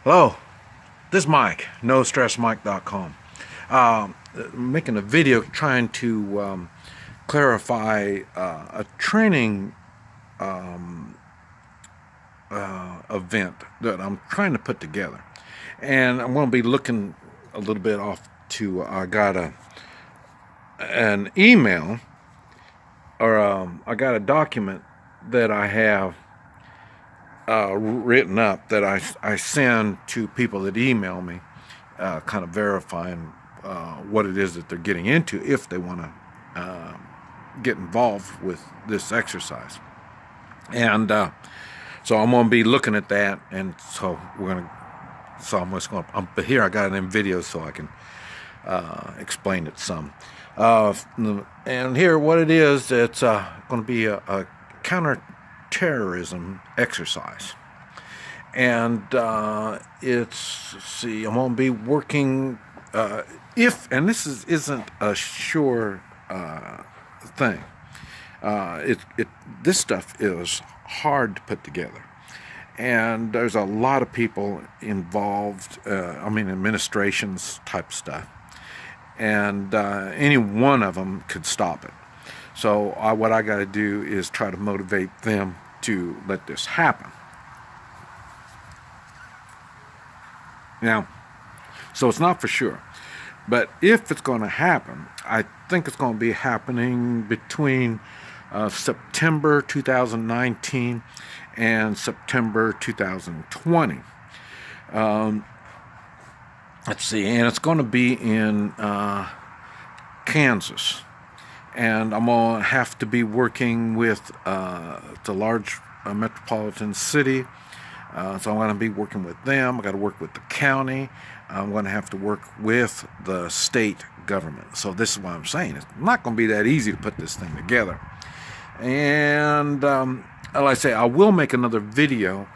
Hello, this is Mike, Nostressmike.com. Making a video trying to clarify a training event that I'm trying to put together. And I'm going to be looking a little bit off to, I got an email, or I got a document that I have written up that I send to people that email me, kind of verifying what it is that they're getting into if they want to get involved with this exercise. And so I'm going to be looking at that, and so I'm just going to, but here I got it in video so I can explain it some. And here what it is, it's going to be a counter-terrorism exercise. And I'm going to be working, and this isn't a sure thing. This stuff is hard to put together. And there's a lot of people involved, administrations type stuff. And any one of them could stop it. So what I got to do is try to motivate them to let this happen. Now, so it's not for sure. But if it's going to happen, I think it's going to be happening between September 2019 and September 2020. Let's see, and it's going to be in Kansas. And I'm going to have to be working with the large metropolitan city. So I'm going to be working with them. I've got to work with the county. I'm going to have to work with the state government. So this is what I'm saying. It's not going to be that easy to put this thing together. And like I say, I will make another video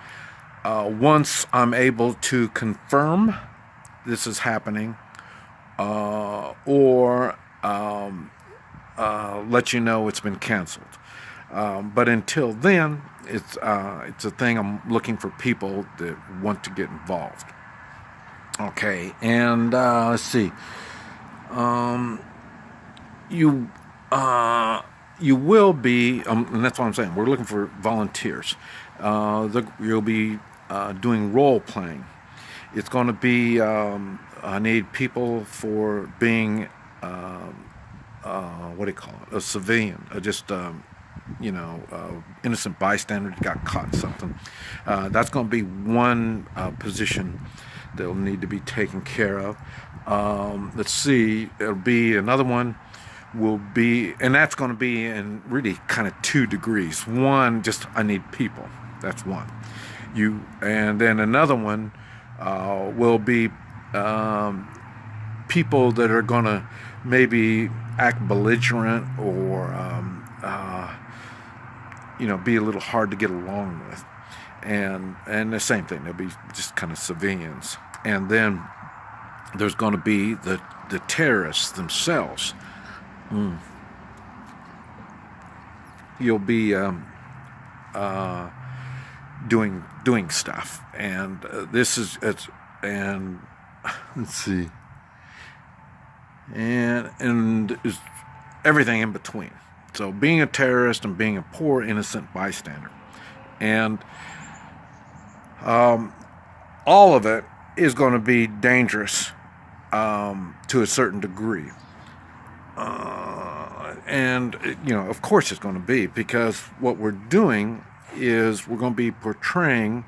once I'm able to confirm this is happening, or let you know it's been canceled. But until then, it's a thing. I'm looking for people that want to get involved. Okay, and let's see. You will be, and that's what I'm saying. We're looking for volunteers. You'll be doing role playing. It's going to be. I need people for being. What do you call it? A civilian, innocent bystander that got caught in something. That's going to be one position that will need to be taken care of. Let's see, it'll be another one will be, and that's going to be in really kind of 2 degrees. One, just I need people. That's one. And then another one will be people that are going to maybe act belligerent or be a little hard to get along with, and the same thing, they'll be just kind of civilians. And then there's going to be the terrorists themselves. You'll be doing stuff, and and let's see, and is everything in between. So being a terrorist and being a poor innocent bystander, and all of it is going to be dangerous to a certain degree. And of course it's going to be, because what we're doing is we're going to be portraying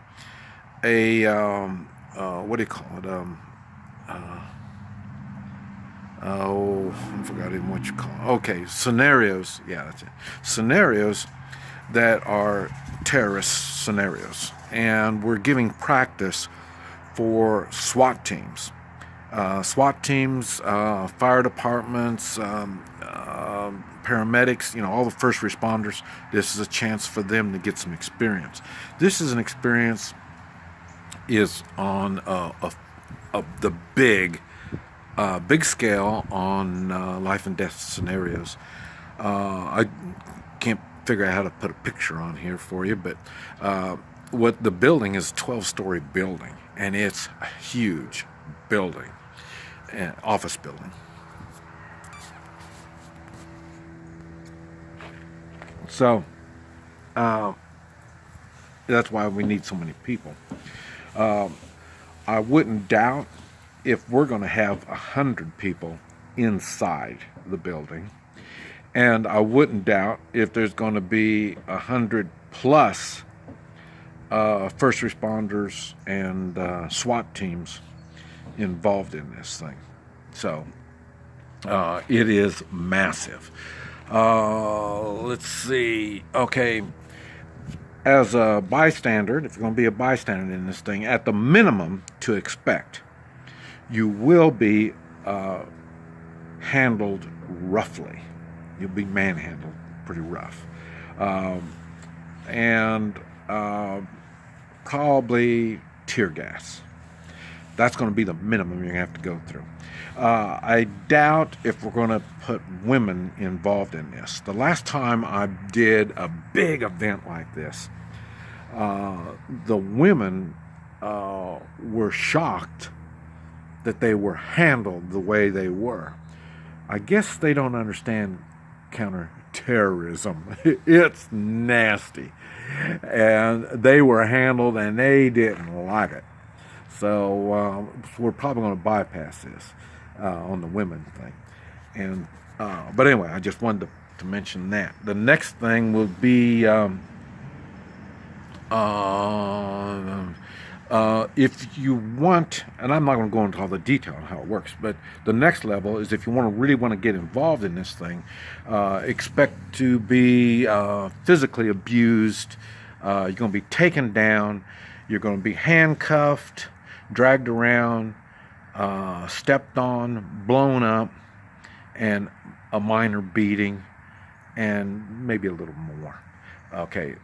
a what do you call it? I forgot even what you call it. Okay, scenarios. Yeah, that's it. Scenarios that are terrorist scenarios, and we're giving practice for SWAT teams. Fire departments, paramedics, all the first responders. This is a chance for them to get some experience. This is an experience is on the big scale on life and death scenarios. I can't figure out how to put a picture on here for you, but what the building is, a 12-story building, and it's a huge building, an office building. So that's why we need so many people. I wouldn't doubt if we're going to have 100 people inside the building, and I wouldn't doubt if there's going to be 100 plus first responders and SWAT teams involved in this thing. So it is massive. Let's see. Okay, as a bystander, if you're going to be a bystander in this thing, at the minimum to expect, you will be handled roughly. You'll be manhandled pretty rough. And probably tear gas. That's going to be the minimum you're going to have to go through. I doubt if we're going to put women involved in this. The last time I did a big event like this, the women were shocked that they were handled the way they were. I guess they don't understand counter-terrorism. It's nasty. And they were handled and they didn't like it. So we're probably going to bypass this on the women thing. And but anyway, I just wanted to mention that. The next thing will be if you want, and I'm not going to go into all the detail on how it works, but the next level is if you really want to get involved in this thing, expect to be physically abused. You're going to be taken down. You're going to be handcuffed, dragged around, stepped on, blown up, and a minor beating, and maybe a little more. Okay,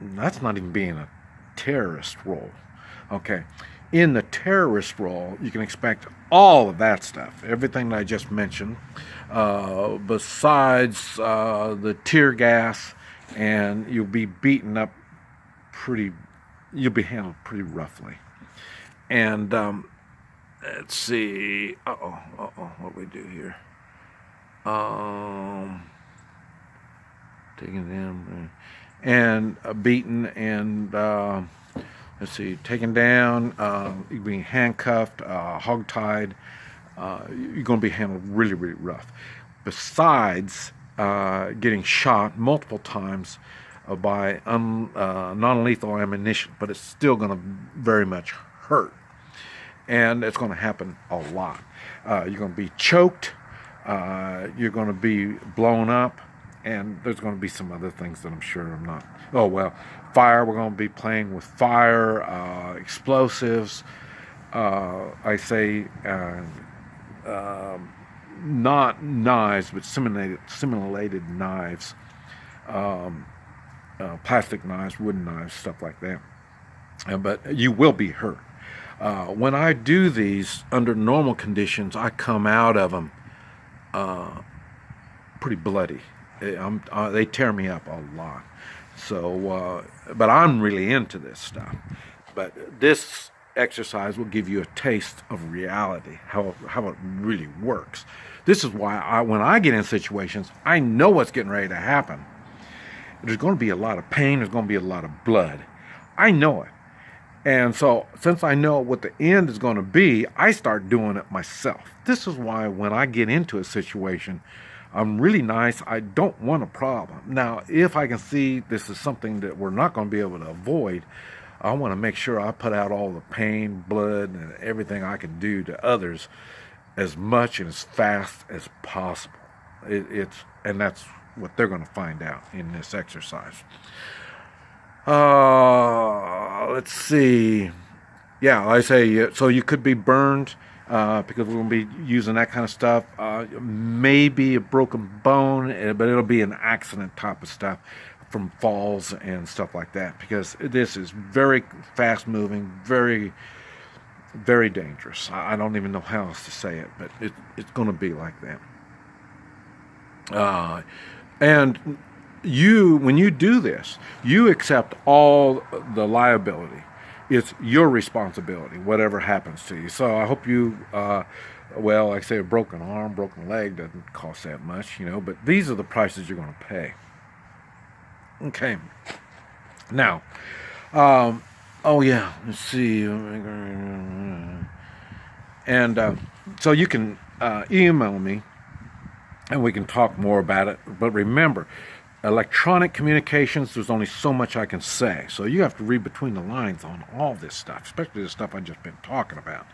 that's not even being a terrorist role. Okay, in the terrorist role, you can expect all of that stuff, everything that I just mentioned, besides the tear gas, and you'll be beaten up you'll be handled pretty roughly. And let's see, what do we do here? Taken down and beaten, and let's see, taken down, you're being handcuffed, hogtied. You're going to be handled really, really rough. Besides getting shot multiple times by non-lethal ammunition, but it's still going to very much hurt, and it's going to happen a lot. You're going to be choked. You're going to be blown up. And there's going to be some other things that I'm sure I'm not. Oh, well, fire. We're going to be playing with fire, explosives. I say not knives, but simulated knives, plastic knives, wooden knives, stuff like that. But you will be hurt. When I do these under normal conditions, I come out of them pretty bloody. They tear me up a lot. So, but I'm really into this stuff. But this exercise will give you a taste of reality, how it really works. This is why when I get in situations, I know what's getting ready to happen. There's going to be a lot of pain. There's going to be a lot of blood. I know it. And so, since I know what the end is going to be, I start doing it myself. This is why when I get into a situation, I'm really nice. I don't want a problem. Now, if I can see this is something that we're not going to be able to avoid, I want to make sure I put out all the pain, blood, and everything I can do to others as much and as fast as possible. And that's what they're going to find out in this exercise. Let's see. Yeah, I say, so you could be burned. Because we're going to be using that kind of stuff. Maybe a broken bone, but it'll be an accident type of stuff from falls and stuff like that. Because this is very fast moving, very, very dangerous. I don't even know how else to say it, but it's going to be like that. And when you do this, you accept all the liability. It's your responsibility, whatever happens to you. So I hope you, well, like I say, a broken arm, broken leg doesn't cost that much, but these are the prices you're going to pay. Okay. Now, oh yeah, let's see. And so you can email me and we can talk more about it. But remember, electronic communications, there's only so much I can say. So you have to read between the lines on all this stuff, especially the stuff I've just been talking about.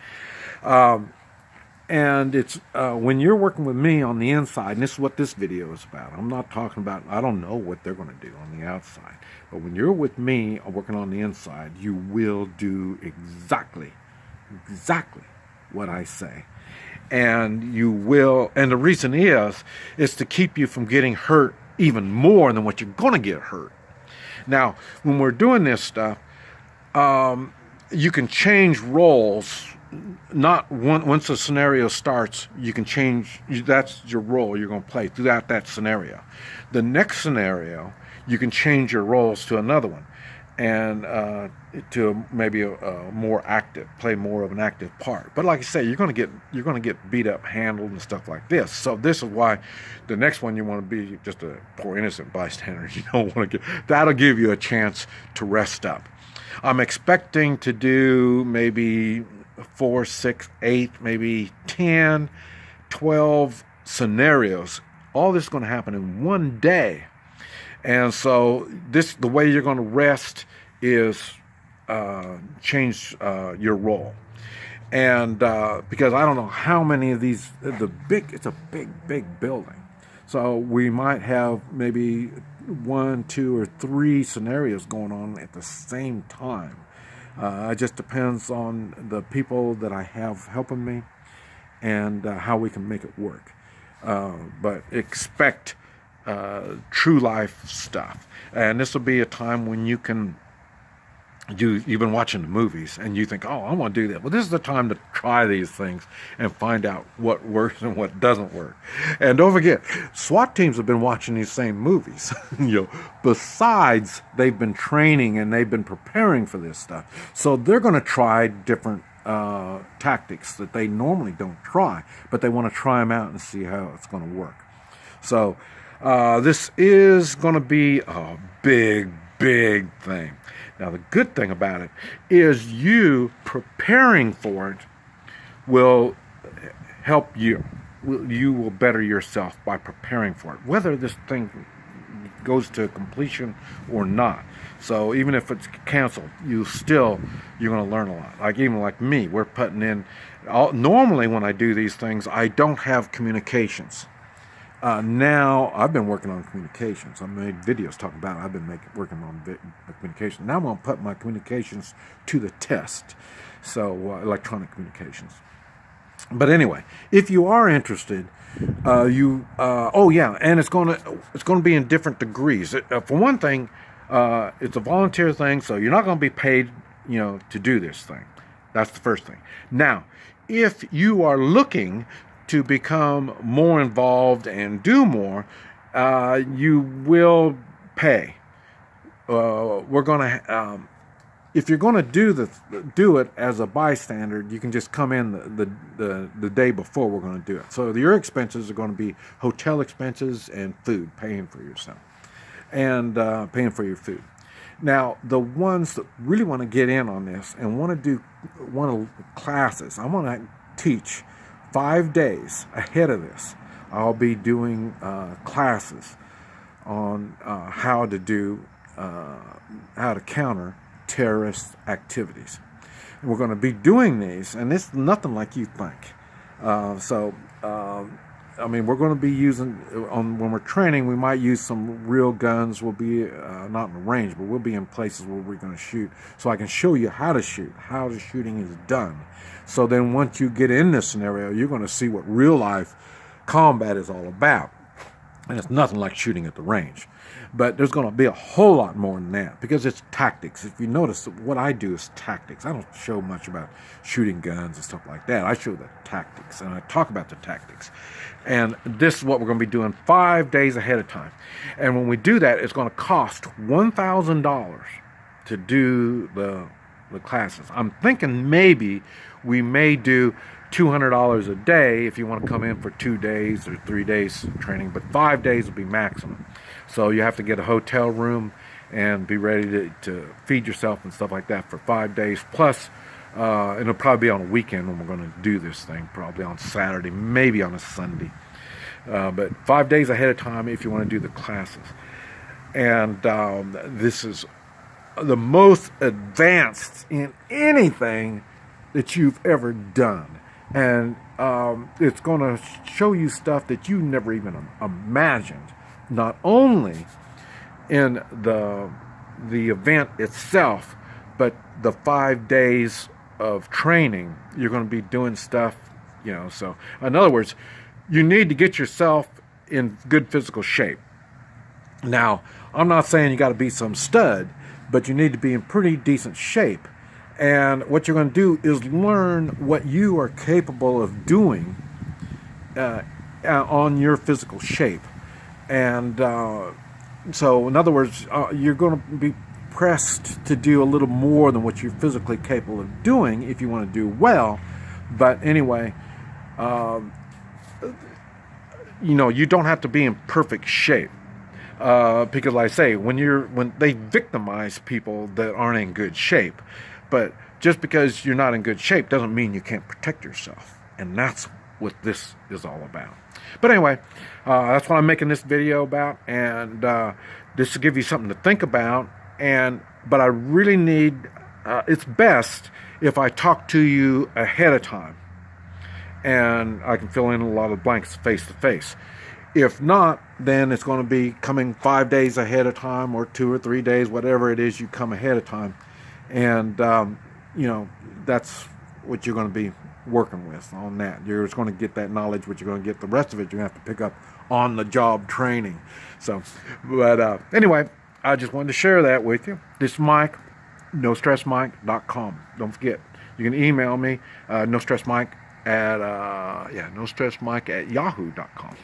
And it's when you're working with me on the inside, and this is what this video is about. I'm not talking about, I don't know what they're going to do on the outside. But when you're with me working on the inside, you will do exactly what I say. And you will, and the reason is to keep you from getting hurt even more than what you're going to get hurt. Now, when we're doing this stuff, you can change roles. Not once a scenario starts, you can change. That's your role you're going to play throughout that scenario. The next scenario, you can change your roles to another one, and to maybe a more active, play more of an active part. But like I say, you're going to get beat up, handled, and stuff like this. So this is why the next one you want to be just a poor innocent bystander. You don't want to get. That'll give you a chance to rest up. I'm expecting to do maybe 4, 6, 8, maybe 10, 12 scenarios. All this is going to happen in one day. And so the way you're going to rest is change your role. And because I don't know how many of these, it's a big building. So we might have maybe 1, 2, or 3 scenarios going on at the same time. It just depends on the people that I have helping me and how we can make it work. But expect true life stuff. And this will be a time when you've been watching the movies and you think, oh, I want to do that. Well, this is the time to try these things and find out what works and what doesn't work. And don't forget, SWAT teams have been watching these same movies. Besides, they've been training and they've been preparing for this stuff. So they're going to try different tactics that they normally don't try, but they want to try them out and see how it's going to work. So this is going to be a big thing. Now, the good thing about it is you preparing for it will help you. You will better yourself by preparing for it, whether this thing goes to completion or not. So even if it's canceled, you're going to learn a lot. Even like me, we're putting in. Normally, when I do these things, I don't have communications. Now I've been working on communications. I made videos talking about it. I've been working on communications. Now I'm going to put my communications to the test. So electronic communications. But anyway, if you are interested, and it's going to be in different degrees. For one thing, it's a volunteer thing, so you're not going to be paid, to do this thing. That's the first thing. Now, if you are looking to become more involved and do more, you will pay. We're going to, if you're going to do it as a bystander, you can just come in the day before we're going to do it. So your expenses are going to be hotel expenses and food, paying for yourself, and paying for your food. Now, the ones that really want to get in on this and want to do classes, I want to teach 5 days ahead of this. I'll be doing classes on how to counter terrorist activities. And we're going to be doing these, and it's nothing like you think. We're going to be using, when we're training, we might use some real guns. We'll be not in the range, but we'll be in places where we're going to shoot. So I can show you how to shoot, how the shooting is done. So then once you get in this scenario, you're going to see what real life combat is all about. And it's nothing like shooting at the range. But there's going to be a whole lot more than that because it's tactics. If you notice, what I do is tactics. I don't show much about shooting guns and stuff like that. I show the tactics, and I talk about the tactics. And this is what we're going to be doing 5 days ahead of time. And when we do that, it's going to cost $1,000 to do the classes. I'm thinking maybe we may do $200 a day if you want to come in for 2 days or 3 days training, but 5 days will be maximum. So you have to get a hotel room and be ready to feed yourself and stuff like that for 5 days. Plus, it'll probably be on a weekend when we're going to do this thing, probably on Saturday, maybe on a Sunday. But 5 days ahead of time if you want to do the classes. And this is the most advanced in anything that you've ever done. And it's going to show you stuff that you never even imagined. Not only in the event itself, but the 5 days of training, you're going to be doing stuff, So, in other words, you need to get yourself in good physical shape. Now, I'm not saying you got to be some stud, but you need to be in pretty decent shape. And what you're going to do is learn what you are capable of doing on your physical shape. And so, in other words, you're going to be pressed to do a little more than what you're physically capable of doing if you want to do well. But anyway, you don't have to be in perfect shape. Because like I say, when they victimize people that aren't in good shape. But just because you're not in good shape doesn't mean you can't protect yourself. And that's what this is all about. But anyway, that's what I'm making this video about. And this to give you something to think about. But I really need, it's best if I talk to you ahead of time. And I can fill in a lot of blanks face to face. If not, then it's going to be coming 5 days ahead of time or 2 or 3 days, whatever it is you come ahead of time. And, that's what you're going to be working with on that. You're just going to get that knowledge, what you're going to get. The rest of it, you're going to have to pick up on the job training. So, but anyway, I just wanted to share that with you. This is Mike, Nostressmike.com. Don't forget, you can email me, Nostressmike at Nostressmike at yahoo.com.